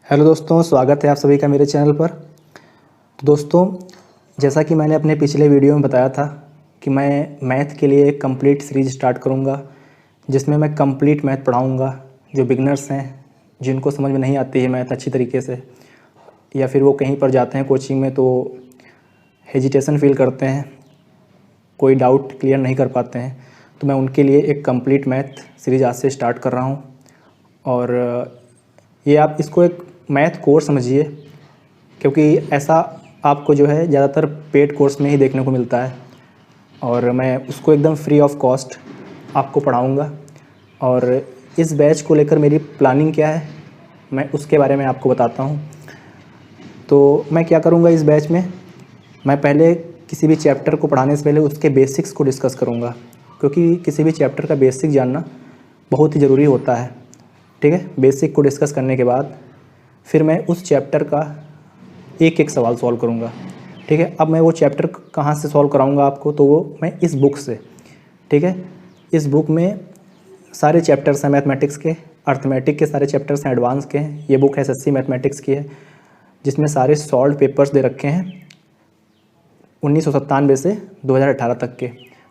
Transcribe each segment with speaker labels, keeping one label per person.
Speaker 1: Hello दोस्तों, स्वागत है आप सभी का मेरे चैनल पर। तो दोस्तों, जैसा कि मैंने अपने पिछले वीडियो में बताया था कि मैं मैथ के लिए एक कंप्लीट सीरीज़ स्टार्ट करूंगा, जिसमें मैं कंप्लीट मैथ पढ़ाऊंगा। जो बिगनर्स हैं, जिनको समझ में नहीं आती है मैथ अच्छी तरीके से, या फिर वो कहीं पर जाते हैं कोचिंग में तो हेजिटेशन फील करते हैं, कोई डाउट क्लियर नहीं कर पाते हैं, तो मैं उनके लिए एक कंप्लीट मैथ सीरीज़ आज से स्टार्ट कर रहा हूँ। और ये आप इसको एक मैथ कोर्स समझिए, क्योंकि ऐसा आपको जो है ज़्यादातर पेड कोर्स में ही देखने को मिलता है, और मैं उसको एकदम फ्री ऑफ कॉस्ट आपको पढ़ाऊँगा। और इस बैच को लेकर मेरी प्लानिंग क्या है, मैं उसके बारे में आपको बताता हूँ। तो मैं क्या करूँगा इस बैच में, मैं पहले किसी भी चैप्टर को पढ़ाने से पहले उसके बेसिक्स को डिस्कस करूँगा, क्योंकि किसी भी चैप्टर का बेसिक जानना बहुत ही ज़रूरी होता है। ठीक है, बेसिक को डिस्कस करने के बाद फिर मैं उस चैप्टर का एक एक सवाल सॉल्व करूँगा। ठीक है, अब मैं वो चैप्टर कहाँ से सॉल्व कराऊँगा आपको, तो वो मैं इस बुक से। ठीक है, इस बुक में सारे चैप्टर्स हैं मैथमेटिक्स के, अर्थमेटिक के सारे चैप्टर्स हैं, एडवांस के हैं। ये बुक एसएससी मैथमेटिक्स की है, जिसमें सारे सॉल्व पेपर्स दे रखे हैं 1997 से 2018 तक के।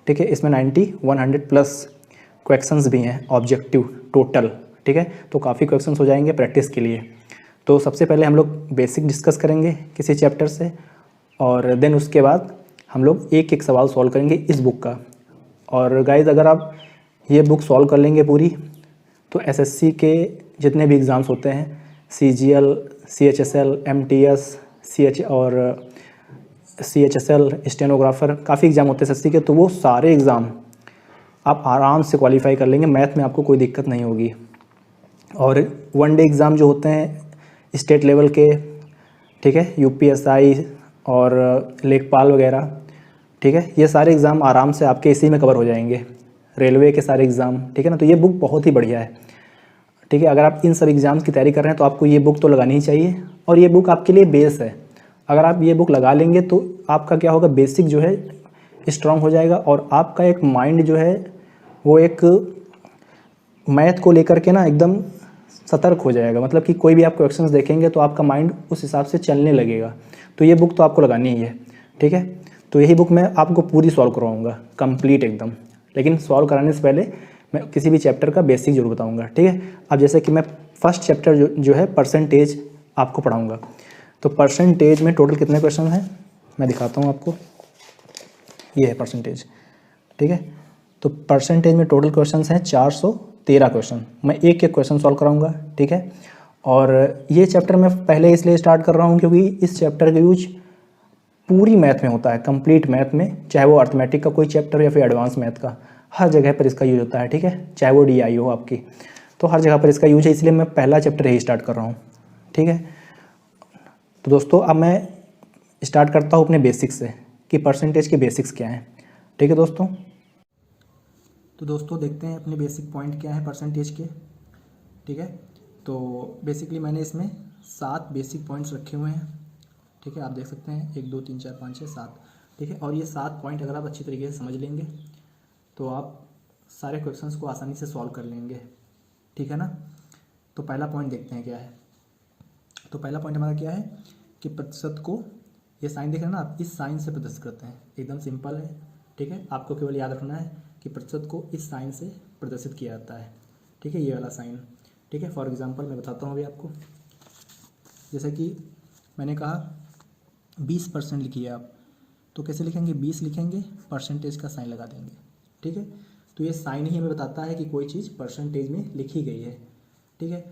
Speaker 1: ठीक है, इसमें 100 प्लस क्वेश्चंस भी हैं, ऑब्जेक्टिव टोटल। ठीक है, तो काफ़ी क्वेश्चंस हो जाएंगे प्रैक्टिस के लिए। तो सबसे पहले हम लोग बेसिक डिस्कस करेंगे किसी चैप्टर से, और देन उसके बाद हम लोग एक एक सवाल सॉल्व करेंगे इस बुक का। और गाइज, अगर आप ये बुक सॉल्व कर लेंगे पूरी, तो एसएससी के जितने भी एग्ज़ाम्स होते हैं, CGL, CHSL, MTS, CHSL, stenographer, काफ़ी एग्ज़ाम होते हैं एसएससी के, तो वो सारे एग्ज़ाम आप आराम से क्वालिफाई कर लेंगे। मैथ में आपको कोई दिक्कत नहीं होगी। और वन डे एग्ज़ाम जो होते हैं स्टेट लेवल के, ठीक है, यूपीएसआई और लेखपाल वगैरह, ठीक है, ये सारे एग्ज़ाम आराम से आपके इसी में कवर हो जाएंगे, रेलवे के सारे एग्ज़ाम। ठीक है ना, तो ये बुक बहुत ही बढ़िया है। ठीक है, अगर आप इन सब एग्ज़ाम्स की तैयारी कर रहे हैं तो आपको ये बुक तो लगानी ही चाहिए, और ये बुक आपके लिए बेस है। अगर आप ये बुक लगा लेंगे तो आपका क्या होगा, बेसिक जो है स्ट्रांग हो जाएगा, और आपका एक माइंड जो है वो एक मैथ को लेकर के ना एकदम सतर्क हो जाएगा। मतलब कि कोई भी आप क्वेश्चंस देखेंगे तो आपका माइंड उस हिसाब से चलने लगेगा। तो ये बुक तो आपको लगानी ही है। ठीक है, तो यही बुक मैं आपको पूरी सॉल्व करवाऊँगा, कंप्लीट एकदम। लेकिन सॉल्व कराने से पहले मैं किसी भी चैप्टर का बेसिक जरूर बताऊँगा। ठीक है, अब जैसे कि मैं फर्स्ट चैप्टर जो है परसेंटेज आपको पढ़ाऊँगा। तो परसेंटेज में टोटल कितने क्वेश्चन हैं मैं दिखाता हूँ आपको। ये है परसेंटेज। ठीक है, तो परसेंटेज में टोटल क्वेश्चन हैं 413 क्वेश्चन। मैं एक एक क्वेश्चन सॉल्व कराऊंगा। ठीक है, और ये चैप्टर मैं पहले इसलिए स्टार्ट कर रहा हूँ क्योंकि इस चैप्टर का यूज पूरी मैथ में होता है, कंप्लीट मैथ में, चाहे वो अर्थमेटिक का कोई चैप्टर या फिर एडवांस मैथ का, हर जगह पर इसका यूज होता है। ठीक है, चाहे वो डीआई हो आपकी, तो हर जगह पर इसका यूज है, इसलिए मैं पहला चैप्टर यही स्टार्ट कर रहा हूँ। ठीक है, तो दोस्तों अब मैं स्टार्ट करता हूँ अपने बेसिक्स से कि परसेंटेज के बेसिक्स क्या हैं। ठीक है दोस्तों, तो दोस्तों देखते हैं अपने बेसिक पॉइंट क्या है परसेंटेज के। ठीक है, तो बेसिकली मैंने इसमें 7 बेसिक पॉइंट्स रखे हुए हैं। ठीक है, आप देख सकते हैं 1 2 3 4 5 6 7। ठीक है, और ये 7 पॉइंट अगर आप अच्छी तरीके से समझ लेंगे तो आप सारे क्वेश्चंस को आसानी से सॉल्व कर लेंगे। ठीक है ना, तो पहला पॉइंट देखते हैं क्या है। तो पहला पॉइंट हमारा क्या है कि प्रतिशत को, ये साइन देख रहे हैं ना आप, इस साइन से प्रदर्शित करते हैं। एकदम सिंपल है। ठीक है, आपको केवल याद रखना है कि प्रतिशत को इस साइन से प्रदर्शित किया जाता है। ठीक है, ये वाला साइन। ठीक है, फॉर एग्जांपल मैं बताता हूँ अभी आपको। जैसे कि मैंने कहा 20% लिखिए आप, तो कैसे लिखेंगे, 20 लिखेंगे, परसेंटेज का साइन लगा देंगे। ठीक है, तो ये साइन ही हमें बताता है कि कोई चीज़ परसेंटेज में लिखी गई है। ठीक है,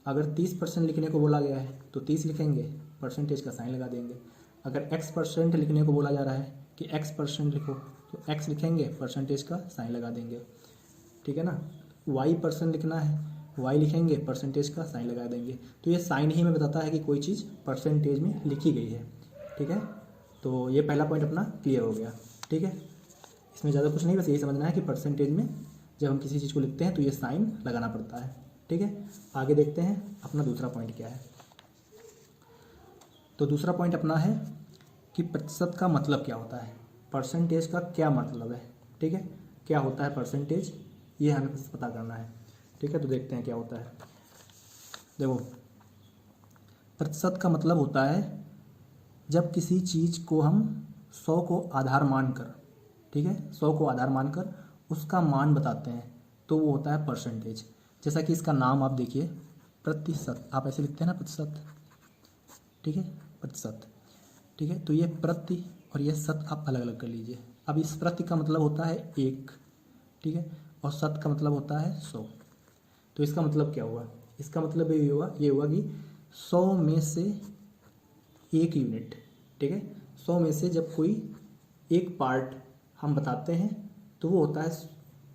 Speaker 1: अगर 30% लिखने को बोला गया है तो 30 लिखेंगे, परसेंटेज का साइन लगा देंगे। अगर x% लिखने को बोला जा रहा है कि x% लिखो, तो x लिखेंगे, परसेंटेज का साइन लगा देंगे। ठीक है ना, y% लिखना है, y लिखेंगे, परसेंटेज का साइन लगा देंगे। तो ये साइन ही हमें बताता है कि कोई चीज़ परसेंटेज में लिखी गई है। ठीक है, तो ये पहला पॉइंट अपना क्लियर हो गया। ठीक है, इसमें ज़्यादा कुछ नहीं, बस यही समझना है कि परसेंटेज में जब हम किसी चीज़ को लिखते हैं तो ये साइन लगाना पड़ता है। ठीक है, आगे देखते हैं अपना दूसरा पॉइंट क्या है। तो दूसरा पॉइंट अपना है कि प्रतिशत का मतलब क्या होता है, परसेंटेज का क्या मतलब है। ठीक है, क्या होता है परसेंटेज, ये हमें पता करना है। ठीक है, तो देखते हैं क्या होता है। देखो, प्रतिशत का मतलब होता है जब किसी चीज़ को हम 100 को आधार मानकर, ठीक है, 100 को आधार मानकर उसका मान बताते हैं तो वो होता है परसेंटेज। जैसा कि इसका नाम आप देखिए, प्रतिशत, आप ऐसे लिखते हैं ना प्रतिशत, ठीक है, प्रतिशत, ठीक है। तो ये प्रति और ये शत आप अलग अलग कर लीजिए। अब इस प्रति का मतलब होता है 1, ठीक है, और शत का मतलब होता है 100। तो इसका मतलब क्या हुआ, इसका मतलब ये हुआ कि 100 में से 1 यूनिट, ठीक है, 100 में से जब कोई एक पार्ट हम बताते हैं तो वो होता है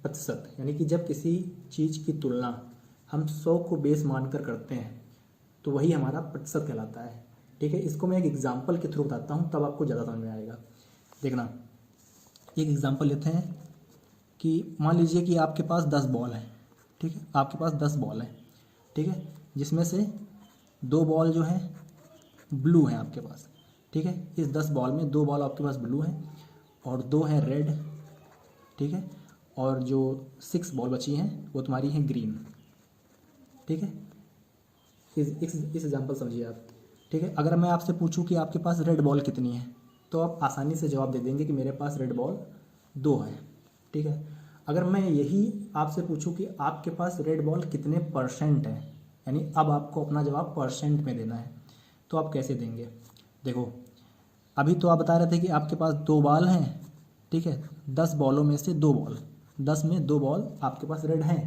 Speaker 1: प्रतिशत। यानी कि जब किसी चीज़ की तुलना हम 100 को बेस मानकर करते हैं तो वही हमारा प्रतिशत कहलाता है, ठीक है। इसको मैं एक एग्जाम्पल के थ्रू बताता हूँ, तब आपको ज़्यादा समझ में आएगा। देखना, एक एग्जाम्पल लेते हैं कि मान लीजिए कि आपके पास 10 बॉल हैं, ठीक है, आपके पास 10 बॉल हैं, ठीक है, जिसमें से 2 बॉल जो हैं ब्लू हैं आपके पास, ठीक है। इस 10 बॉल में 2 बॉल आपके पास ब्लू हैं और 2 हैं रेड, ठीक है, और जो 6 बॉल बची हैं वो तुम्हारी हैं ग्रीन, ठीक है। इस एग्जाम्पल समझिए आप, ठीक है। अगर मैं आपसे पूछूं कि आपके पास रेड बॉल कितनी है तो आप आसानी से जवाब दे देंगे कि मेरे पास रेड बॉल 2 है, ठीक है। अगर मैं यही आपसे पूछूं कि आपके पास रेड बॉल कितने परसेंट है, यानी अब आपको अपना जवाब परसेंट में देना है, तो आप कैसे देंगे। देखो, अभी तो आप बता रहे थे कि आपके पास 2 बॉल हैं, ठीक है, 10 बॉलों में से 2 बॉल, 10 में 2 बॉल आपके पास रेड हैं।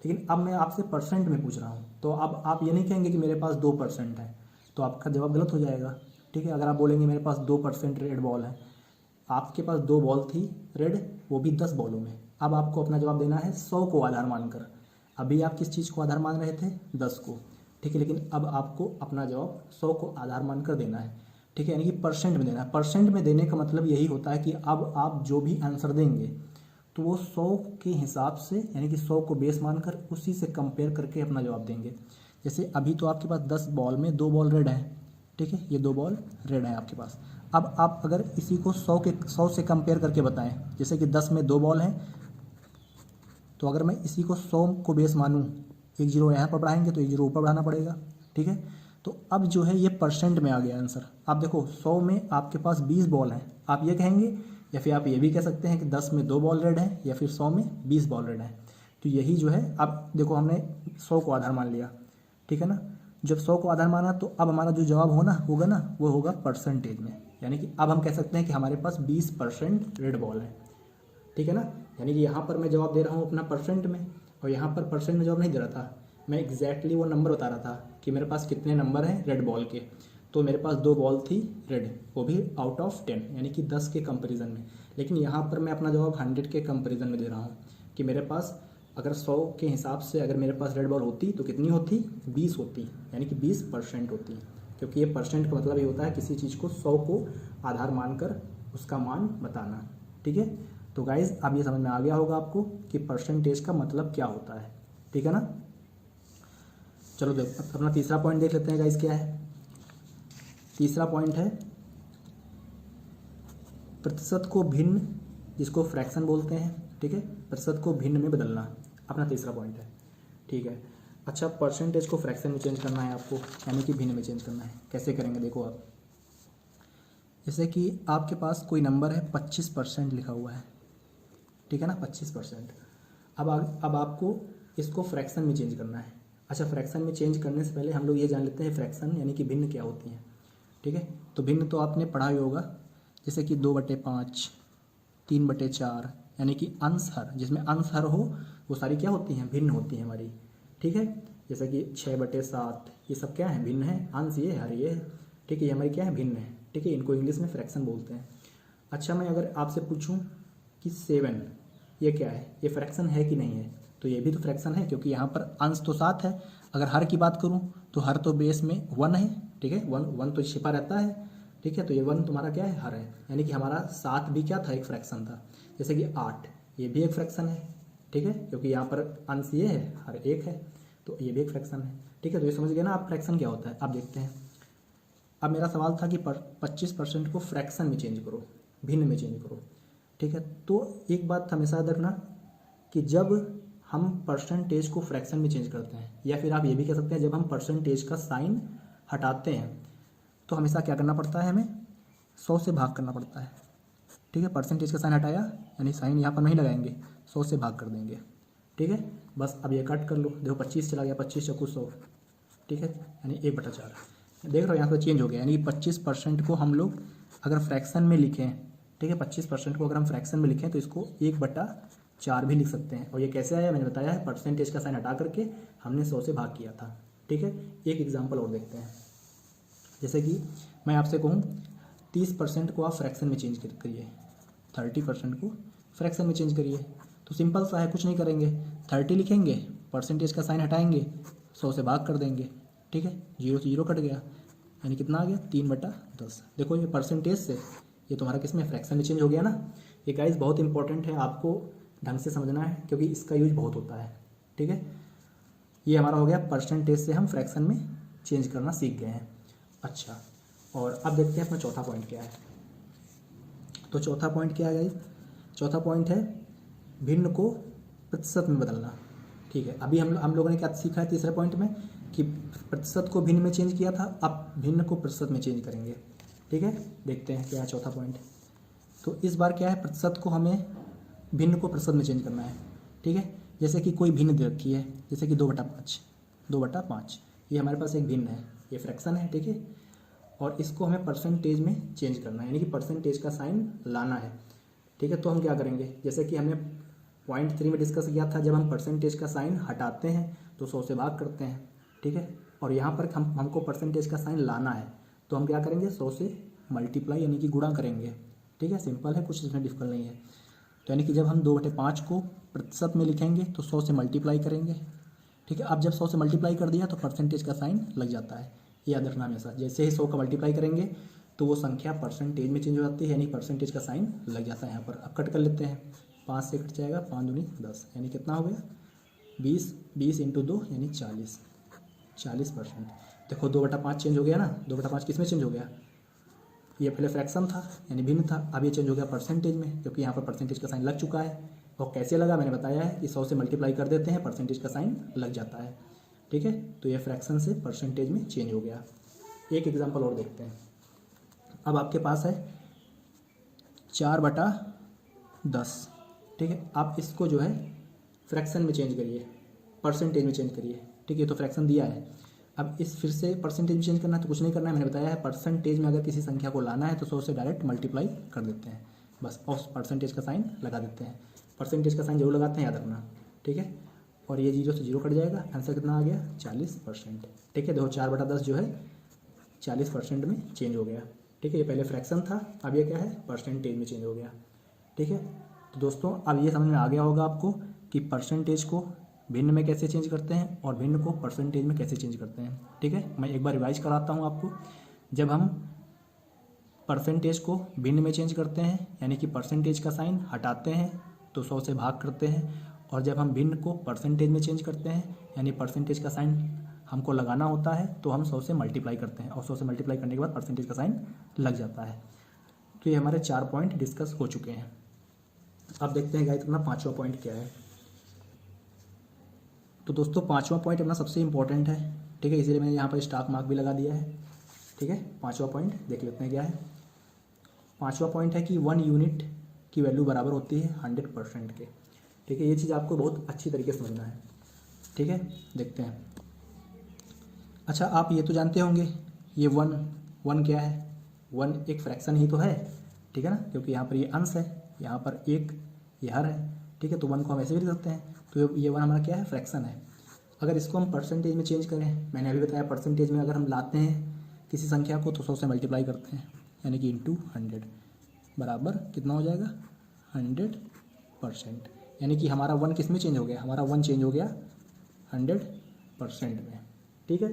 Speaker 1: लेकिन अब मैं आपसे परसेंट में पूछ रहा हूँ, तो अब आप ये नहीं कहेंगे कि मेरे पास 2% है, तो आपका जवाब गलत हो जाएगा, ठीक है। अगर आप बोलेंगे मेरे पास 2% रेड बॉल है, आपके पास 2 बॉल थी रेड, वो भी 10 बॉलों में, अब आपको अपना जवाब देना है 100 को आधार मानकर। अभी आप किस चीज़ को आधार मान रहे थे, 10 को, ठीक है, लेकिन अब आपको अपना जवाब 100 को आधार मानकर देना है, ठीक है, यानी कि परसेंट में देना है। परसेंट में देने का मतलब यही होता है कि अब आप जो भी आंसर देंगे तो वो 100 के हिसाब से, यानी कि 100 को बेस मानकर उसी से कंपेयर करके अपना जवाब देंगे। जैसे अभी तो आपके पास 10 बॉल में 2 बॉल रेड हैं, ठीक है, ये 2 बॉल रेड है आपके पास। अब आप अगर इसी को 100 से कंपेयर करके बताएं, जैसे कि 10 में 2 बॉल हैं, तो अगर मैं इसी को 100 को बेस मानूं, एक जीरो यहाँ पर बढ़ाएंगे तो एक जीरो ऊपर बढ़ाना पड़ेगा, ठीक है। तो अब जो है ये परसेंट में आ गया आंसर। आप देखो 100 में आपके पास 20 बॉल हैं, आप ये कहेंगे, या फिर आप ये भी कह सकते हैं कि 10 में 2 बॉल रेड है, या फिर 100 में 20 बॉल रेड है। तो यही जो है, अब देखो हमने 100 को आधार मान लिया, ठीक है ना। जब 100 को आधार माना तो अब हमारा जो जवाब होगा ना वो होगा परसेंटेज में, यानी कि अब हम कह सकते हैं कि हमारे पास 20% रेड बॉल है, ठीक है ना। यानी कि यहाँ पर मैं जवाब दे रहा हूँ अपना परसेंट में, और यहाँ पर परसेंट में जवाब नहीं दे रहा था, मैं एग्जैक्टली वो नंबर बता रहा था कि मेरे पास कितने नंबर हैं रेड बॉल के। तो मेरे पास 2 बॉल थी रेड, वो भी आउट ऑफ 10, यानी कि 10 के कंपैरिजन में। लेकिन यहाँ पर मैं अपना जवाब 100 के कंपैरिजन में दे रहा हूँ कि मेरे पास अगर 100 के हिसाब से अगर मेरे पास रेड बॉल होती तो कितनी होती, 20 होती, यानी कि 20% होती। क्योंकि ये परसेंट का मतलब ये होता है किसी चीज़ को 100 को आधार मानकर उसका मान बताना, ठीक है। तो गाइज अब ये समझ में आ गया होगा आपको कि परसेंटेज का मतलब क्या होता है, ठीक है ना। चलो देख अपना तीसरा पॉइंट देख लेते हैं गाइज, क्या है। तीसरा पॉइंट है प्रतिशत को भिन्न, जिसको फ्रैक्शन बोलते हैं, ठीक है, प्रतिशत को भिन्न में बदलना, अपना तीसरा पॉइंट है, ठीक है। अच्छा, परसेंटेज को फ्रैक्शन में चेंज करना है आपको, यानी कि भिन्न में चेंज करना है। कैसे करेंगे देखो आप, जैसे कि आपके पास कोई नंबर है 25% लिखा हुआ है, ठीक है ना, 25%। अब आपको इसको फ्रैक्शन में चेंज करना है। अच्छा, फ्रैक्शन में चेंज करने से पहले हम लोग ये जान लेते हैं फ्रैक्शन यानी कि भिन्न क्या होती हैं, ठीक है। तो भिन्न तो आपने पढ़ा ही होगा, जैसे कि 2/5, 3/4, यानी कि अंश हर, जिसमें अंश हर हो वो सारी क्या होती हैं, भिन्न होती हैं हमारी, ठीक है। जैसे कि 6/7, ये सब क्या है, भिन्न है, अंश ये हर ये है, ठीक है, ये हमारी क्या है, भिन्न है, ठीक है। इनको इंग्लिश में फ्रैक्शन बोलते हैं। अच्छा, मैं अगर आपसे पूछूं कि 7 ये क्या है, ये फ्रैक्शन है कि नहीं है, तो ये भी तो फ्रैक्शन है, क्योंकि यहाँ पर अंश तो 7 है। अगर हर की बात करूँ तो हर तो बेस में 1 है, ठीक है, 1 तो छिपा रहता है, ठीक है। तो ये 1 तुम्हारा क्या है, हर है, यानी कि हमारा 7 भी क्या था, एक फ्रैक्शन था। जैसे कि 8 ये भी एक फ्रैक्शन है, ठीक है, क्योंकि यहाँ पर अंश ये है, हर 1 है, तो ये भी एक फ्रैक्शन है, ठीक है। तो ये समझ गए ना आप फ्रैक्शन क्या होता है। अब देखते हैं, अब मेरा सवाल था कि 25% को फ्रैक्शन में चेंज करो, भिन्न में चेंज करो, ठीक है। तो एक बात हमेशा याद रखना कि जब हम परसेंटेज को फ्रैक्शन में चेंज करते हैं, या फिर आप ये भी कह सकते हैं जब हम परसेंटेज का साइन हटाते हैं तो हमेशा क्या करना पड़ता है, हमें 100 से भाग करना पड़ता है। ठीक है, परसेंटेज का साइन हटाया यानी साइन यहाँ पर नहीं लगाएंगे, 100 से भाग कर देंगे। ठीक है, बस अब ये कट कर लो, देखो 25 चला गया, 25 चौकू 100। ठीक है, यानी 1/4 देख रहे हो यहाँ पर चेंज हो गया। यानी 25% को हम लोग अगर फ्रैक्शन में लिखें, ठीक है, 25% को अगर हम फ्रैक्शन में लिखें तो इसको 1/4 भी लिख सकते हैं। और ये कैसे आया मैंने बताया है, परसेंटेज का साइन हटा करके हमने 100 से भाग किया था। ठीक है, एक एग्जाम्पल और देखते हैं। जैसे कि मैं आपसे कहूँ 30% को आप फ्रैक्शन में चेंज करिए, 30% को फ्रैक्शन में चेंज करिए, तो सिंपल सा है, कुछ नहीं करेंगे, 30 लिखेंगे, परसेंटेज का साइन हटाएंगे, 100 से भाग कर देंगे। ठीक है, 0 से 0 कट गया, यानी कितना आ गया 3/10। देखो ये परसेंटेज से ये तुम्हारा किस में, फ्रैक्शन में चेंज हो गया ना। ये गाइस बहुत इंपॉर्टेंट है, आपको ढंग से समझना है क्योंकि इसका यूज बहुत होता है। ठीक है, ये हमारा हो गया परसेंटेज से हम फ्रैक्शन में चेंज करना सीख गए हैं। अच्छा, और अब देखते हैं अपना चौथा पॉइंट क्या है। तो चौथा पॉइंट क्या है गाइस, चौथा पॉइंट है भिन्न को प्रतिशत में बदलना। ठीक है, अभी हम लोगों ने क्या सीखा है तीसरे पॉइंट में कि प्रतिशत को भिन्न में चेंज किया था, अब भिन्न को प्रतिशत में चेंज करेंगे। ठीक है, देखते हैं क्या है चौथा पॉइंट। तो इस बार क्या है, प्रतिशत को हमें भिन्न को प्रतिशत में चेंज करना है। ठीक है, जैसे कि कोई भिन्न दे रखी है, जैसे कि 2/5, 2/5 ये हमारे पास एक भिन्न है, ये फ्रैक्शन है। ठीक है, और इसको हमें परसेंटेज में चेंज करना है, यानी कि परसेंटेज का साइन लाना है। ठीक है, तो हम क्या करेंगे, जैसे कि हमने पॉइंट 3 में डिस्कस किया था, जब हम परसेंटेज का साइन हटाते हैं तो 100 से भाग करते हैं। ठीक है, और यहाँ पर हमको परसेंटेज का साइन लाना है तो हम क्या करेंगे, 100 से मल्टीप्लाई यानी कि गुणा करेंगे। ठीक है, सिंपल है, कुछ इसमें डिफिकल्ट नहीं है। तो यानी कि जब हम 2/5 को प्रतिशत में लिखेंगे तो 100 से मल्टीप्लाई करेंगे। ठीक है, अब जब 100 से मल्टीप्लाई कर दिया तो परसेंटेज का साइन लग जाता है, याद रखना हमेशा। जैसे ही 100 का मल्टीप्लाई करेंगे तो वो संख्या परसेंटेज में चेंज हो जाती है, यानी परसेंटेज का साइन लग जाता है यहाँ पर। अब कट कर लेते हैं, 5 से कट जाएगा, 5 दूनी 10, यानी कितना हो गया 20, 20 × 2 यानी 40%। देखो 2/5 चेंज हो गया ना, 2/5 किस में चेंज हो गया, ये पहले फ्रैक्शन था यानी भिन्न था, अब ये चेंज हो गया परसेंटेज में, क्योंकि यहाँ पर परसेंटेज का साइन लग चुका है। और कैसे लगा मैंने बताया है कि 100 से मल्टीप्लाई कर देते हैं, परसेंटेज का साइन लग जाता है। ठीक है, तो ये फ्रैक्शन से परसेंटेज में चेंज हो गया। एक एग्जांपल और देखते हैं। अब आपके पास है 4/10। ठीक है, आप इसको जो है फ्रैक्शन में चेंज करिए, परसेंटेज में चेंज करिए। ठीक है, तो फ्रैक्शन दिया है, अब इस फिर से परसेंटेज में चेंज करना है तो कुछ नहीं करना है, मैंने बताया है परसेंटेज में अगर किसी संख्या को लाना है तो 100 से डायरेक्ट मल्टीप्लाई कर देते हैं बस, और परसेंटेज का साइन लगा देते हैं। परसेंटेज का साइन जरूर लगाते हैं, याद रखना। ठीक है, और ये 0 से 0 कट जाएगा, आंसर कितना आ गया 40%। ठीक है, देखो 4/10 जो है 40% में चेंज हो गया। ठीक है, ये पहले फ्रैक्शन था, अब ये क्या है परसेंटेज में चेंज हो गया। ठीक है, तो दोस्तों अब ये समझ में आ गया होगा आपको कि परसेंटेज को भिन्न में कैसे चेंज करते हैं और भिन्न को परसेंटेज में कैसे चेंज करते हैं। ठीक है, मैं एक बार रिवाइज कराता हूँ आपको। जब हम परसेंटेज को भिन्न में चेंज करते हैं यानी कि परसेंटेज का साइन हटाते हैं तो 100 से भाग करते हैं, और जब हम भिन्न को परसेंटेज में चेंज करते हैं यानी परसेंटेज का साइन हमको लगाना होता है तो हम 100 से मल्टीप्लाई करते हैं, और 100 से मल्टीप्लाई करने के बाद परसेंटेज का साइन लग जाता है। तो ये हमारे 4 पॉइंट डिस्कस हो चुके हैं। अब देखते हैं गाइस अपना 5वां पॉइंट क्या है। तो दोस्तों 5वां पॉइंट अपना सबसे इंपॉर्टेंट है। ठीक है, इसीलिए मैंने यहाँ पर स्टार मार्क भी लगा दिया है। ठीक है, 5वां पॉइंट देख लेते हैं क्या है। 5वां पॉइंट है कि 1 यूनिट की वैल्यू बराबर होती है 100% के। ठीक है, ये चीज़ आपको बहुत अच्छी तरीके से समझना है। ठीक है, देखते हैं। अच्छा, आप ये तो जानते होंगे ये 1 क्या है, 1 एक फ्रैक्शन ही तो है। ठीक है ना, क्योंकि यहाँ पर ये अंश है, यहाँ पर एक ये हर है। ठीक है, तो 1 को हम ऐसे भी लिख सकते हैं, तो ये 1 हमारा क्या है फ्रैक्शन है। अगर इसको हम परसेंटेज में चेंज करें, मैंने अभी बताया परसेंटेज में अगर हम लाते हैं किसी संख्या को तो 100 से मल्टीप्लाई करते हैं, यानी कि इंटू 100 बराबर कितना हो जाएगा 100%। यानी कि हमारा 1 किस में चेंज हो गया, हमारा 1 चेंज हो गया 100% में। ठीक है,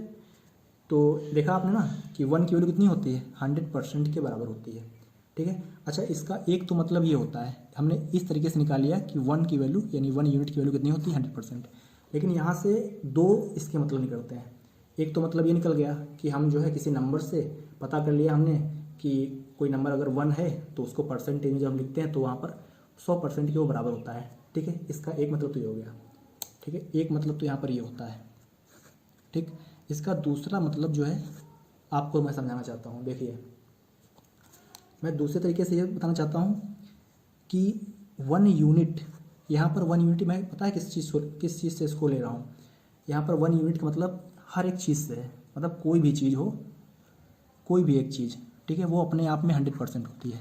Speaker 1: तो देखा आपने ना कि 1 की वैल्यू कितनी होती है 100% के बराबर होती है। ठीक है, अच्छा इसका एक तो मतलब ये होता है, हमने इस तरीके से निकाल लिया कि 1 की वैल्यू यानी 1 यूनिट की वैल्यू कितनी होती है 100%। लेकिन यहाँ से 2 इसके मतलब निकलते हैं। एक तो मतलब ये निकल गया कि हम जो है किसी नंबर से पता कर लिया हमने कि कोई नंबर अगर 1 है तो उसको परसेंटेज में जब हम लिखते हैं तो वहाँ पर 100% के वो बराबर होता है। ठीक है, इसका एक मतलब तो ये हो गया। ठीक है, एक मतलब तो यहाँ पर ये होता है। ठीक, इसका दूसरा मतलब जो है आपको मैं समझाना चाहता हूँ। देखिए, मैं दूसरे तरीके से ये बताना चाहता हूँ कि 1 यूनिट, यहाँ पर 1 यूनिट मैं पता है किस चीज़ से इसको ले रहा हूँ। यहाँ पर 1 यूनिट का मतलब हर एक चीज़ से है, मतलब कोई भी चीज़ हो, कोई भी एक चीज़, ठीक है, वो अपने आप में 100% होती है।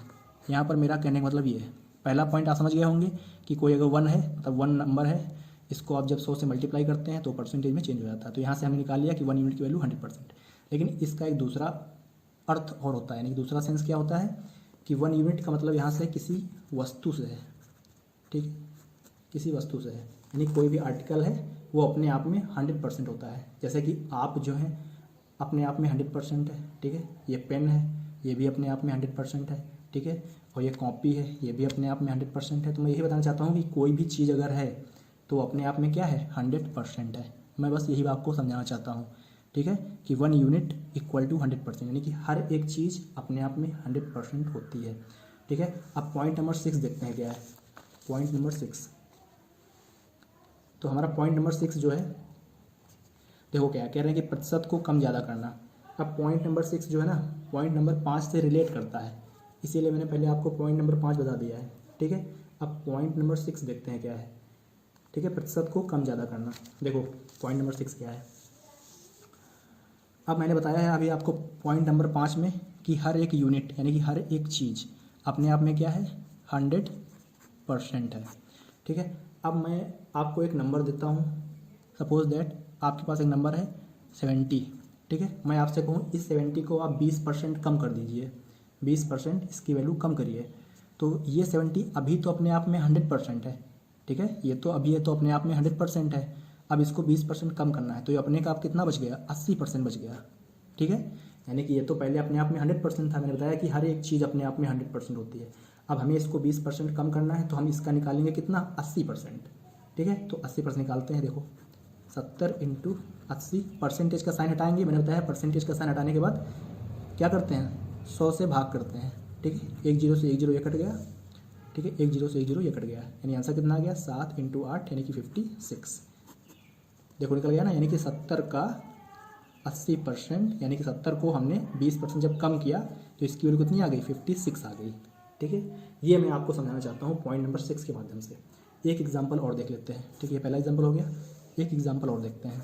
Speaker 1: यहाँ पर मेरा कहने का मतलब ये है, पहला पॉइंट आप समझ गए होंगे कि कोई अगर 1 है, मतलब 1 नंबर है, इसको आप जब 100 से मल्टीप्लाई करते हैं तो परसेंटेज में चेंज हो जाता है। तो यहाँ से हमने निकाल लिया कि 1 यूनिट की वैल्यू 100%। लेकिन इसका एक दूसरा अर्थ और होता है, यानी कि दूसरा सेंस क्या होता है कि 1 यूनिट का मतलब यहाँ से किसी वस्तु से है, ठीक है, किसी वस्तु से है, यानी कोई भी आर्टिकल है वो अपने आप में 100% होता है। जैसे कि आप जो है अपने आप में 100% है, ठीक है, ये पेन है, ये भी अपने आप में 100% है, ठीक है, और ये कॉपी है, ये भी अपने आप में 100% है। तो मैं यही बताना चाहता हूँ कि कोई भी चीज़ अगर है तो अपने आप में क्या है, 100% है। मैं बस यही आपको समझाना चाहता हूँ, ठीक है, कि 1 यूनिट इक्वल टू 100%, यानी कि हर एक चीज़ अपने आप में 100% होती है, ठीक है। अब पॉइंट नंबर 6 देखते हैं क्या है। पॉइंट नंबर 6, तो हमारा पॉइंट नंबर 6 जो है, देखो क्या कह रहे हैं कि प्रतिशत को कम ज़्यादा करना। अब पॉइंट नंबर 6 जो है ना, पॉइंट नंबर 5 से रिलेट करता है, इसीलिए मैंने पहले आपको पॉइंट नंबर 5 बता दिया है, ठीक है। अब पॉइंट नंबर 6 देखते हैं क्या है, ठीक है, प्रतिशत को कम ज़्यादा करना। देखो पॉइंट नंबर 6 क्या है। अब मैंने बताया है अभी आपको पॉइंट नंबर 5 में कि हर एक यूनिट, यानी कि हर एक चीज़ अपने आप में क्या है, 100% है, ठीक है। अब मैं आपको एक नंबर देता हूँ, सपोज दैट आपके पास एक नंबर है 70, ठीक है। मैं आपसे कहूँ इस 70 को आप 20% कम कर दीजिए, 20% इसकी वैल्यू कम करिए, तो ये 70 अभी तो अपने आप में 100% है, ठीक है, ये तो अभी है तो अपने आप में 100% है। अब इसको 20% कम करना है, तो ये अपने का आप कितना बच गया, 80% बच गया, ठीक है। यानी कि ये तो पहले अपने आप में 100% था, मैंने बताया कि हर एक चीज़ अपने आप में 100% होती है। अब हमें इसको 20% कम करना है, तो हम इसका निकालेंगे कितना, 80%, ठीक है। तो 80% निकालते हैं, देखो 70 इंटू 80, परसेंटेज का साइन हटाएंगे, मैंने बताया परसेंटेज का साइन हटाने के बाद क्या करते हैं, 100 से भाग करते हैं, ठीक है। एक जीरो से एक जीरो ये कट गया, ठीक है, एक जीरो से एक जीरो ये कट गया, यानी आंसर कितना आ गया, 7 इंटू 8 यानी कि 56। देखो निकल गया ना, यानी कि 70 का 80%, यानी कि 70 को हमने 20% जब कम किया तो इसकी वैल्यू कितनी आ गई, 56 आ गई, ठीक है। ये मैं आपको समझाना चाहता हूँ पॉइंट नंबर 6 के माध्यम से। एक एग्जाम्पल और देख लेते हैं, ठीक है, पहला एग्जाम्पल हो गया, एक एग्जाम्पल और देखते हैं।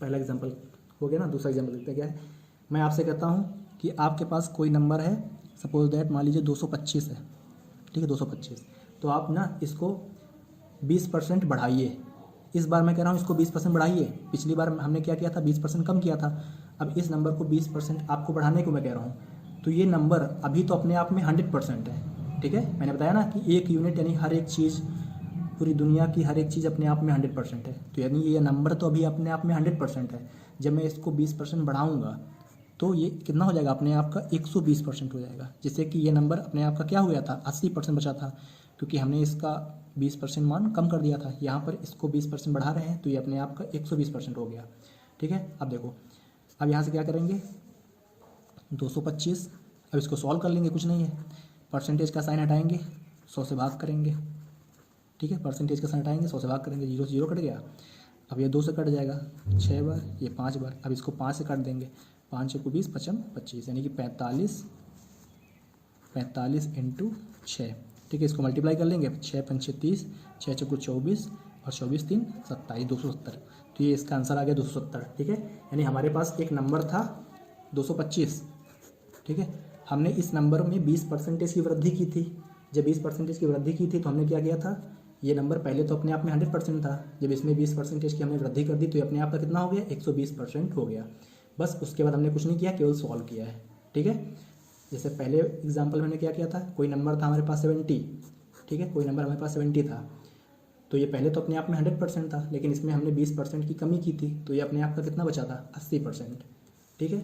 Speaker 1: पहला एग्जाम्पल हो गया ना, दूसरा एग्जाम्पल देखते हैं क्या है। मैं आपसे कहता हूँ कि आपके पास कोई नंबर है, सपोज दैट मान लीजिए 225 है, ठीक है, 225, तो आप ना इसको 20% बढ़ाइए। इस बार मैं कह रहा हूँ इसको 20% बढ़ाइए, पिछली बार हमने क्या किया था, 20% कम किया था। अब इस नंबर को 20% आपको बढ़ाने को मैं कह रहा हूँ, तो ये नंबर अभी तो अपने आप में 100% है, ठीक है। मैंने बताया ना कि एक यूनिट यानी हर एक चीज़, पूरी दुनिया की हर एक चीज़ अपने आप में 100% है, तो यानी ये नंबर तो अभी अपने आप में 100% है। जब मैं इसको 20% बढ़ाऊँगा तो ये कितना हो जाएगा, अपने आप का 120% हो जाएगा, जिससे कि ये नंबर अपने आप का क्या हो गया था, 80% बचा था, क्योंकि हमने इसका 20% मान कम कर दिया था। यहाँ पर इसको 20% बढ़ा रहे हैं तो ये अपने आप का 120% हो गया, ठीक है। अब देखो, अब यहाँ से क्या करेंगे, 225, अब इसको सॉल्व कर लेंगे, कुछ नहीं है, परसेंटेज का साइन हटाएंगे, 100 से भाग करेंगे, ठीक है, परसेंटेज का साइन हटाएंगे, 100 से भाग करेंगे, जीरो से जीरो कट गया। अब ये 2 से कट जाएगा 6 बार, ये 5 बार, अब इसको 5 से काट देंगे, 5 को 20, 5 25, यानी कि 45 इंटू 6, ठीक है। इसको मल्टीप्लाई कर लेंगे, 6 पंचे 30, 6 चौको 24 और 24 3 27, 270, तो ये इसका आंसर आ गया 270, ठीक है। यानी हमारे पास एक नंबर था 225, ठीक है, हमने इस नंबर में 20% की वृद्धि की थी। जब 20% की वृद्धि की थी तो हमने क्या किया था, ये नंबर पहले तो अपने आप में 100% था, जब इसमें 20% की हमने वृद्धि कर दी तो ये अपने आप का कितना हो गया, 120% हो गया। बस उसके बाद हमने कुछ नहीं किया, केवल सॉल्व किया है, ठीक है। जैसे पहले एग्जाम्पल में क्या किया था, कोई नंबर था हमारे पास 70, ठीक है, कोई नंबर हमारे पास 70 था, तो ये पहले तो अपने आप में 100% था, लेकिन इसमें हमने 20% की कमी की थी, तो ये अपने आप का कितना बचा था, 80%, ठीक है।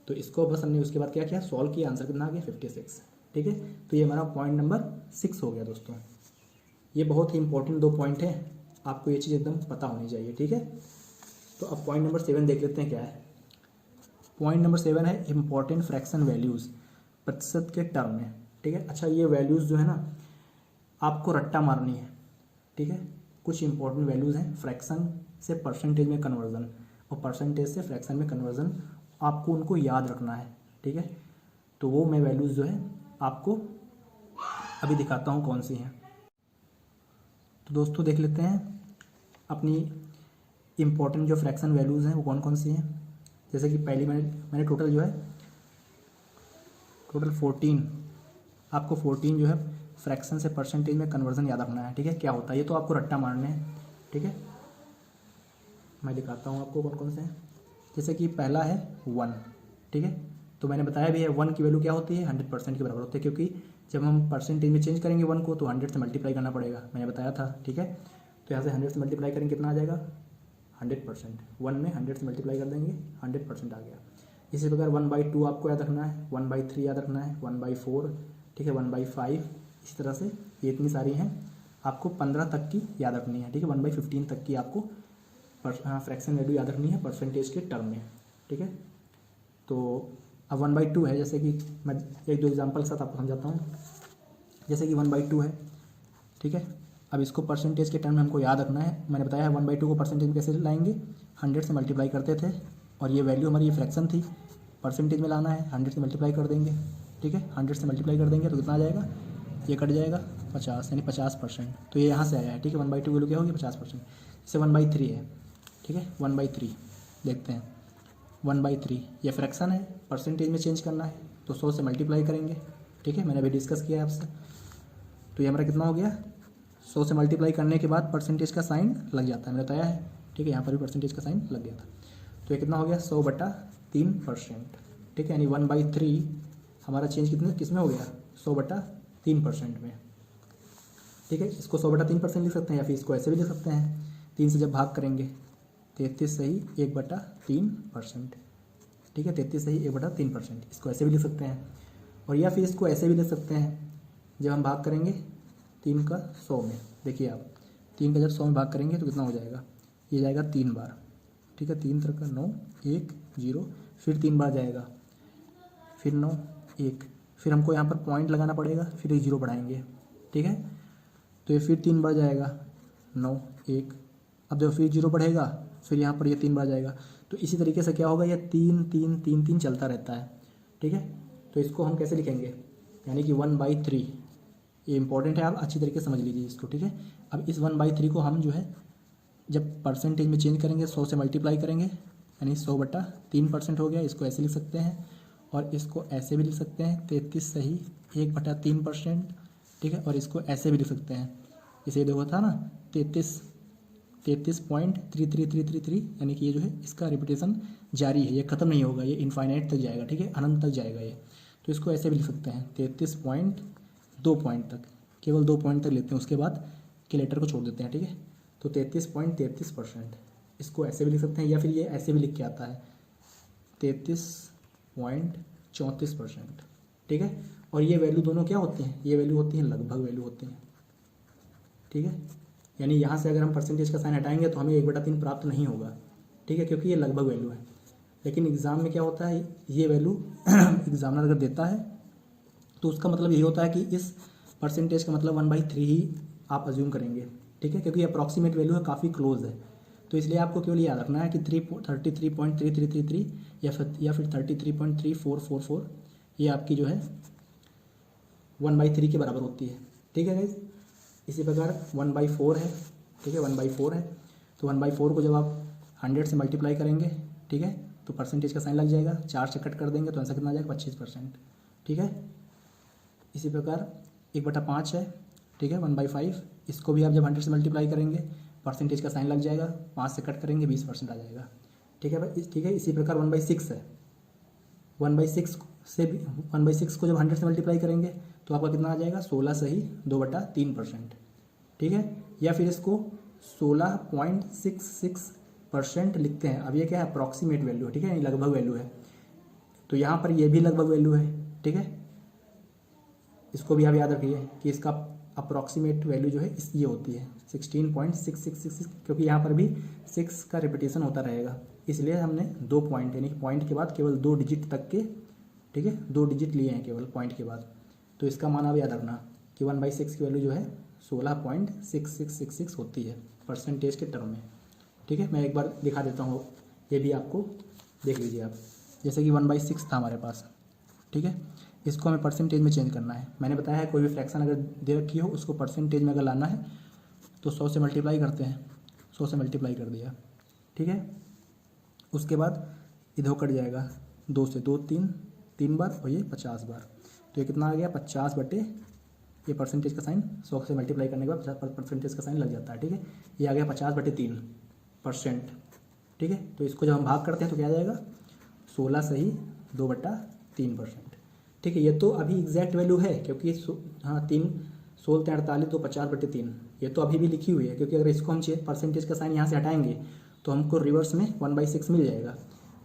Speaker 1: तो इसको बस हमने उसके बाद क्या किया, सॉल्व किया, आंसर कितना आ गया, 56, ठीक है। तो ये हमारा पॉइंट नंबर 6 हो गया दोस्तों। ये बहुत ही इंपॉर्टेंट 2 पॉइंट है, आपको ये चीज़ एकदम पता होनी चाहिए, ठीक है। तो अब पॉइंट नंबर 7 देख लेते हैं क्या है। पॉइंट नंबर 7 है इंपॉर्टेंट फ्रैक्शन वैल्यूज़, प्रतिशत के टर्म में, ठीक है। अच्छा, ये वैल्यूज़ जो है ना आपको रट्टा मारनी है, ठीक है। कुछ इंपॉर्टेंट वैल्यूज़ हैं, फ्रैक्शन से परसेंटेज में कन्वर्जन और परसेंटेज से फ्रैक्शन में कन्वर्जन, आपको उनको याद रखना है, ठीक है। तो वो मैं वैल्यूज़ जो है आपको अभी दिखाता हूँ कौन सी हैं। तो दोस्तों देख लेते हैं अपनी इम्पोर्टेंट जो फ्रैक्शन वैल्यूज़ हैं वो कौन कौन सी हैं। जैसे कि पहली मैंने टोटल जो है टोटल 14, आपको 14 जो है फ्रैक्शन से परसेंटेज में कन्वर्जन याद रखना है, ठीक है। क्या होता है ये तो आपको रट्टा मारने हैं, ठीक है। मैं दिखाता हूँ आपको कौन कौन से हैं। जैसे कि पहला है 1, ठीक है। तो मैंने बताया भी है 1 की वैल्यू क्या होती है, 100% के बराबर होती है, क्योंकि जब हम परसेंटेज में चेंज करेंगे 1 को तो 100 से मल्टीप्लाई करना पड़ेगा, मैंने बताया था, ठीक है। तो यहाँ से 100 से मल्टीप्लाई करेंगे कितना आ जाएगा, 100%। 1 में 100 से मल्टीप्लाई कर देंगे 100% आ गया। इसी प्रकार 1/2 आपको याद रखना है, 1/3 याद रखना है, 1/4, ठीक है, 1/5, इसी तरह से ये इतनी सारी हैं, आपको 15 तक की याद रखनी है, ठीक है। 1/15 तक की आपको फ्रैक्शन वैल्यू याद रखनी है परसेंटेज के टर्म में, ठीक है। तो अब 1/2 है, जैसे कि मैं एक दो एग्जाम्पल के साथ आपको समझाता हूँ। जैसे कि 1/2 है, ठीक है। अब इसको परसेंटेज के टर्म में हमको याद रखना है। मैंने बताया है 1/2 को परसेंटेज में कैसे लाएंगे, 100 से मल्टीप्लाई करते थे और ये वैल्यू हमारी ये फ्रैक्शन थी, परसेंटेज में लाना है, 100 से मल्टीप्लाई कर देंगे, ठीक है। 100 से मल्टीप्लाई कर देंगे तो कितना आ जाएगा, ये कट जाएगा 50, यानी 50%। तो ये यहाँ से आया है, ठीक है। 1/2 वैल्यू क्या होगी, 50%। जैसे 1/3 है, ठीक है, 1/3 देखते हैं। 1/3 ये फ्रैक्शन है, परसेंटेज में चेंज करना है तो 100 से मल्टीप्लाई करेंगे, ठीक है। मैंने अभी डिस्कस किया है आपसे। तो ये हमारा कितना हो गया, 100 से मल्टीप्लाई करने के बाद परसेंटेज का साइन लग जाता है, मैंने बताया है, ठीक है। यहाँ पर भी परसेंटेज का साइन लग गया था। तो ये कितना हो गया, 100/3%, ठीक है। यानी 1/3 हमारा चेंज किस में हो गया, 100/3% में, ठीक है। इसको 100/3% लिख सकते हैं, या फिर इसको ऐसे भी लिख सकते हैं, 3 से जब भाग करेंगे 33 सही 1/3%, ठीक है। 33 सही 1/3%, इसको ऐसे भी लिख सकते हैं। और या फिर इसको ऐसे भी लिख सकते हैं, जब हम भाग करेंगे 3 का 100 में, देखिए आप 3 का जब 100 में भाग करेंगे तो कितना हो जाएगा, ये जाएगा 3 बार, ठीक है। 3 3 का 9, 1 0, फिर 3 बार जाएगा, फिर 9 1, फिर हमको यहाँ पर पॉइंट लगाना पड़ेगा, फिर 1 0 बढ़ाएंगे, ठीक है। तो ये फिर 3 बार जाएगा, 9 1, अब जब फिर 0 बढ़ेगा, फिर यहाँ पर ये 3 बार जाएगा। तो इसी तरीके से क्या होगा, ये 3 3 3 3 चलता रहता है, ठीक है। तो इसको हम कैसे लिखेंगे, यानी कि 1/3, ये इंपॉर्टेंट है, आप अच्छी तरीके से समझ लीजिए इसको, ठीक है। अब इस 1/3 को हम जो है जब परसेंटेज में चेंज करेंगे 100 से मल्टीप्लाई करेंगे, यानी 100/3% हो गया। इसको ऐसे लिख सकते हैं और इसको ऐसे भी लिख सकते हैं, 33 सही 1/3%, ठीक है। और इसको ऐसे भी लिख सकते हैं, इसे देखो था ना 33.33333, यानी कि ये जो है इसका रिपीटेशन जारी है, ये ख़त्म नहीं होगा, ये इनफाइनाइट तक जाएगा, ठीक है, अनंत तक जाएगा ये। तो इसको ऐसे भी लिख सकते हैं 33.2 पॉइंट तक, केवल 2 पॉइंट तक लेते हैं, उसके बाद के लेटर को छोड़ देते हैं, ठीक है। तो 33.33%, इसको ऐसे भी लिख सकते हैं, या फिर ये ऐसे भी लिख के आता है 33.34%, ठीक है। और ये वैल्यू दोनों क्या होती हैं, ये वैल्यू होती हैं लगभग वैल्यू होती हैं, ठीक है। यानी यहाँ से अगर हम परसेंटेज का साइन हटाएंगे तो हमें 1/3 प्राप्त नहीं होगा, ठीक है, क्योंकि ये लगभग वैल्यू है। लेकिन एग्ज़ाम में क्या होता है, ये वैल्यू एग्जामिनर अगर देता है तो उसका मतलब यही होता है कि इस परसेंटेज का मतलब 1/3 ही आप अज्यूम करेंगे, ठीक है, क्योंकि ये अप्रॉक्सीमेट वैल्यू है, काफ़ी क्लोज है। तो इसलिए आपको केवल याद रखना है कि 33.3333 या फिर 33.3444, ये आपकी जो है 1/3 के बराबर होती है, ठीक है गाइज। इसी प्रकार 1/4 है, ठीक है, 1/4 है। तो 1/4 को जब आप 100 से मल्टीप्लाई करेंगे, ठीक है, तो परसेंटेज का साइन लग जाएगा, 4 से कट कर देंगे तो आंसर कितना आ जाएगा, 25%, ठीक है। इसी प्रकार 1/5 है, ठीक है, 1/5, इसको भी आप जब 100 से मल्टीप्लाई करेंगे परसेंटेज का साइन लग जाएगा, 5 से कट करेंगे 20% आ जाएगा, ठीक है भाई, ठीक है। इसी प्रकार 1/6 है, 1/6 को जब 100 से मल्टीप्लाई करेंगे तो आपका कितना आ जाएगा, 16 सही 2/3%, ठीक है। या फिर इसको 16.66% लिखते हैं। अब ये क्या है, अप्रॉक्सीमेट वैल्यू है, ठीक है, लगभग वैल्यू है। तो यहाँ पर ये भी लगभग वैल्यू है, ठीक है। इसको भी आप याद रखिए कि इसका अप्रॉक्सीमेट वैल्यू जो है ये होती है 16.6666, क्योंकि यहाँ पर भी 6 का रिपीटेशन होता रहेगा, इसलिए हमने 2 पॉइंट, यानी कि पॉइंट के बाद केवल 2 डिजिट तक के, ठीक है, 2 डिजिट लिए हैं केवल पॉइंट के बाद। तो इसका मान आप याद रखना कि 1/6 की वैल्यू जो है 16.6666 होती है परसेंटेज के टर्म में, ठीक है। मैं एक बार दिखा देता हूँ, ये भी आपको देख लीजिए आप। जैसे कि 1/6 था हमारे पास, ठीक है, इसको हमें परसेंटेज में चेंज करना है। मैंने बताया है कोई भी फ्रैक्शन अगर दे रखी हो उसको परसेंटेज में अगर लाना है तो 100 से मल्टीप्लाई करते हैं, 100 से मल्टीप्लाई कर दिया, ठीक है। उसके बाद इधर कट जाएगा 2 से, 2 3 बार और ये 50 बार, तो ये कितना आ गया 50 बटे, ये परसेंटेज का साइन 100 से मल्टीप्लाई करने के बाद परसेंटेज का साइन लग जाता है, ठीक है। ये आ गया 50/3%, ठीक है। तो इसको जब हम भाग करते हैं तो क्या आ जाएगा 16 सही 2/3%, ठीक है। ये तो अभी एग्जैक्ट वैल्यू है क्योंकि हाँ 3 16 48 तो 50/3, ये तो अभी भी लिखी हुई है, क्योंकि अगर इसको हम परसेंटेज का साइन यहाँ से हटाएंगे तो हमको रिवर्स में 1/6 मिल जाएगा।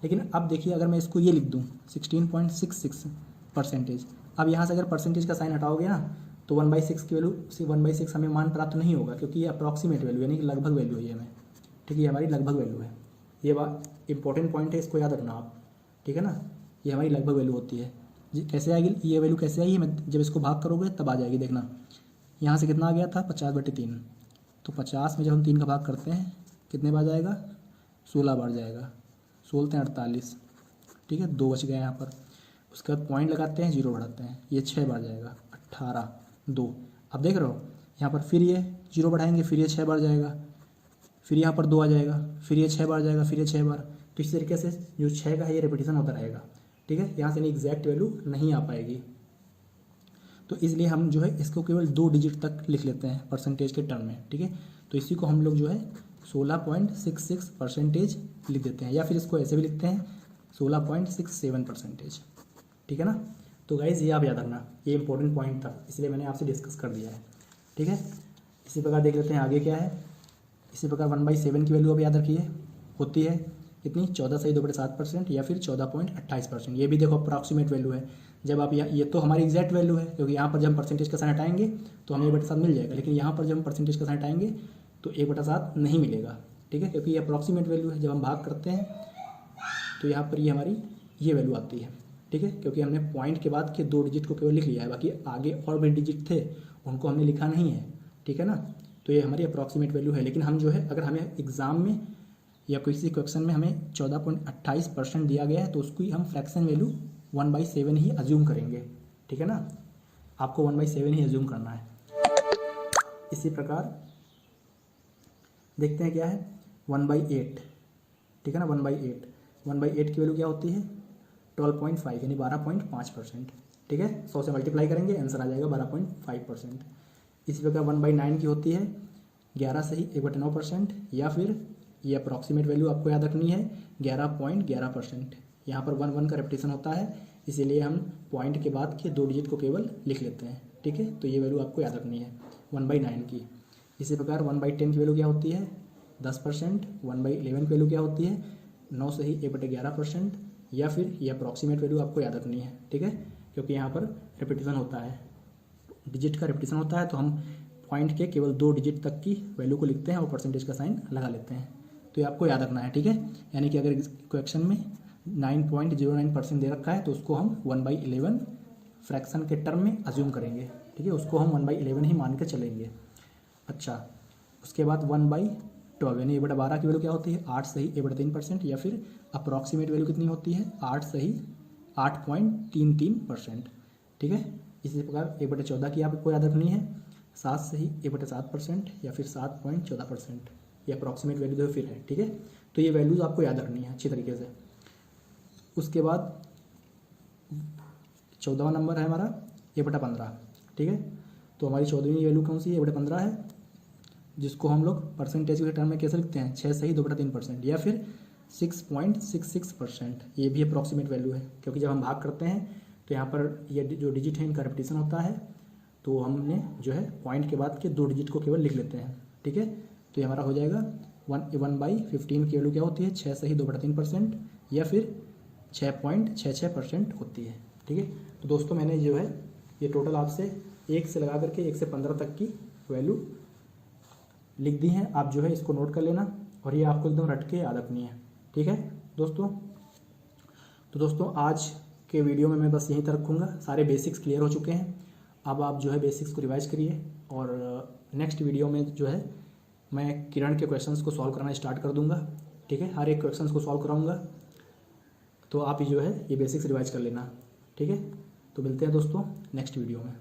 Speaker 1: लेकिन अब देखिए अगर मैं इसको ये लिख दूँ 16.66%, अब यहाँ से अगर परसेंटेज का साइन हटाओगे ना तो 1/6 की वैल्यू से 1/6 हमें मान प्राप्त नहीं होगा, क्योंकि ये अप्रॉक्सीमेट वैल्यू यानी कि लगभग वैल्यू है ये हमें, ठीक है, ये हमारी लगभग वैल्यू है। ये बात इंपॉर्टेंट पॉइंट है, इसको याद रखना आप, ठीक है ना। ये हमारी लगभग वैल्यू होती है। कैसे आएगी ये वैल्यू, कैसे आएगी, मैं जब इसको भाग करोगे तब आ जाएगी, देखना। यहाँ से कितना आ गया था 50/3, तो 50 में जब हम 3 का भाग करते हैं कितने बार जाएगा 16 बार जाएगा, 16 48, ठीक है, 2 बच गए यहाँ पर। उसके बाद पॉइंट लगाते हैं, 0 बढ़ाते हैं, ये 6 बार जाएगा 18 2। अब देख रहे हो यहाँ पर फिर ये 0 बढ़ाएंगे, फिर ये 6 बार जाएगा, फिर यहाँ पर 2 आ जाएगा, फिर ये 6 बार जाएगा, फिर ये 6 बार। तो इस तरीके से जो 6 का है ये रिपीटिशन होता रहेगा, ठीक है। यहाँ से एग्जैक्ट वैल्यू नहीं आ पाएगी, तो इसलिए हम जो है इसको केवल 2 डिजिट तक लिख लेते हैं परसेंटेज के टर्म में, ठीक है। तो इसी को हम लोग जो है 16.66% लिख देते हैं, या फिर इसको ऐसे भी लिखते हैं 16.67%, ठीक है ना। तो गाइज़ ये आप याद रखना, ये इंपॉर्टेंट पॉइंट था इसलिए मैंने आपसे डिस्कस कर दिया है, ठीक है। इसी प्रकार देख लेते हैं आगे क्या है। इसी प्रकार 1/7 की वैल्यू अब याद रखिए होती है कितनी 14 सही 2/7% या फिर 14.28%। ये भी देखो अप्रॉक्सीमेट वैल्यू है। जब आप ये तो हमारी एग्जैक्ट वैल्यू है, क्योंकि यहाँ पर जब हम परसेंटेज का साइन हटाएंगे तो हमें 1/7 मिल जाएगा, लेकिन यहाँ पर जब हम परसेंटेज का साइन हटाएंगे तो 1/7 नहीं मिलेगा, ठीक है, क्योंकि ये अप्रॉक्सीमेट वैल्यू है। जब हम भाग करते हैं तो यहाँ पर ये हमारी ये वैल्यू आती है, ठीक है, क्योंकि हमने पॉइंट के बाद के 2 डिजिट को केवल लिख लिया है, बाकी आगे और भी डिजिट थे उनको हमने लिखा नहीं है, ठीक है ना। तो ये हमारी अप्रॉक्सीमेट वैल्यू है। लेकिन हम जो है अगर हमें एग्जाम में या किसी क्वेश्चन में हमें 14.28% दिया गया है तो उसकी हम फ्रैक्शन वैल्यू 1/7 ही अज्यूम करेंगे, ठीक है ना। आपको 1/7 ही अज्यूम करना है। इसी प्रकार देखते हैं क्या है 1/8, ठीक है ना। 1/8 की वैल्यू क्या होती है 12.5 यानी 12.5%, ठीक है। 100 से मल्टीप्लाई करेंगे आंसर आ जाएगा 12.5%। इसी प्रकार 1/9 की होती है 11 सही 1/9%, या फिर ये अप्रॉक्सीमेट वैल्यू आपको याद रखनी है 11.11%। यहाँ पर 1 का रेपिटेशन होता है, इसीलिए हम पॉइंट के बाद के 2 डिजिट को केवल लिख लेते हैं, ठीक है। तो ये वैल्यू आपको याद रखनी है 1/9 की। इसी प्रकार 1/10 की वैल्यू क्या होती है 10%। 1/11 की वैल्यू क्या होती है 9 सही 1/11%, या फिर ये अप्रॉक्सीमेट वैल्यू आपको याद रखनी है, ठीक है, क्योंकि यहाँ पर रिपीटिशन होता है, डिजिट का रिपीटिशन होता है, तो हम पॉइंट के केवल 2 डिजिट तक की वैल्यू को लिखते हैं और परसेंटेज का साइन लगा लेते हैं। तो ये आपको याद रखना है, ठीक है। यानी कि अगर क्वेश्चन में 9.09% दे रखा है तो उसको हम 1/11 फ्रैक्शन के टर्म में अज्यूम करेंगे, ठीक है, उसको हम 1/11 ही मान के चलेंगे। अच्छा, उसके बाद 1/12 यानी 1/12 की वैल्यू क्या होती है 8 सही 1/3%, या फिर अप्रॉक्सीमेट वैल्यू कितनी होती है 8 सही 8.33%, ठीक है। इसी प्रकार 1/14 की आपको याद रखनी है 7 सही 1/7%, या फिर 7.14%, ये अप्रॉक्सीमेट वैल्यू जो फिर है, ठीक है। तो ये वैल्यूज़ आपको याद रखनी है अच्छी तरीके से। उसके बाद 14वां नंबर है हमारा 1/15, ठीक है। तो हमारी 14वीं वैल्यू कौन सी है 1/15 है, जिसको हम लोग परसेंटेज के टर्म में कैसे लिखते हैं 6 सही 2/3%, या फिर 6.66%। ये भी अप्रॉक्सीमेट वैल्यू है, क्योंकि जब हम भाग करते हैं तो यहाँ पर ये जो डिजिट है इनका रिपीटिशन होता है, तो हमने जो है पॉइंट के बाद के 2 डिजिट को केवल लिख लेते हैं, ठीक है। तो ये हमारा हो जाएगा 1/15 की वैल्यू क्या होती है 6 सही 2/3%, या फिर 6.66% होती है, ठीक है। तो दोस्तों मैंने जो है ये टोटल आपसे 1 से लगा करके 1 से 15 तक की वैल्यू लिख दी हैं। आप जो है इसको नोट कर लेना और ये आपको एकदम रट के याद रखनी है, ठीक है दोस्तों। तो दोस्तों आज के वीडियो में मैं बस यहीं तक रखूँगा, सारे बेसिक्स क्लियर हो चुके हैं। अब आप जो है बेसिक्स को रिवाइज करिए, और नेक्स्ट वीडियो में जो है मैं किरण के क्वेश्चंस को सॉल्व करना स्टार्ट कर दूंगा, ठीक है। हर एक क्वेश्चंस को सॉल्व कराऊंगा, तो आप जो है ये बेसिक्स रिवाइज कर लेना, ठीक है। तो मिलते हैं दोस्तों नेक्स्ट वीडियो में।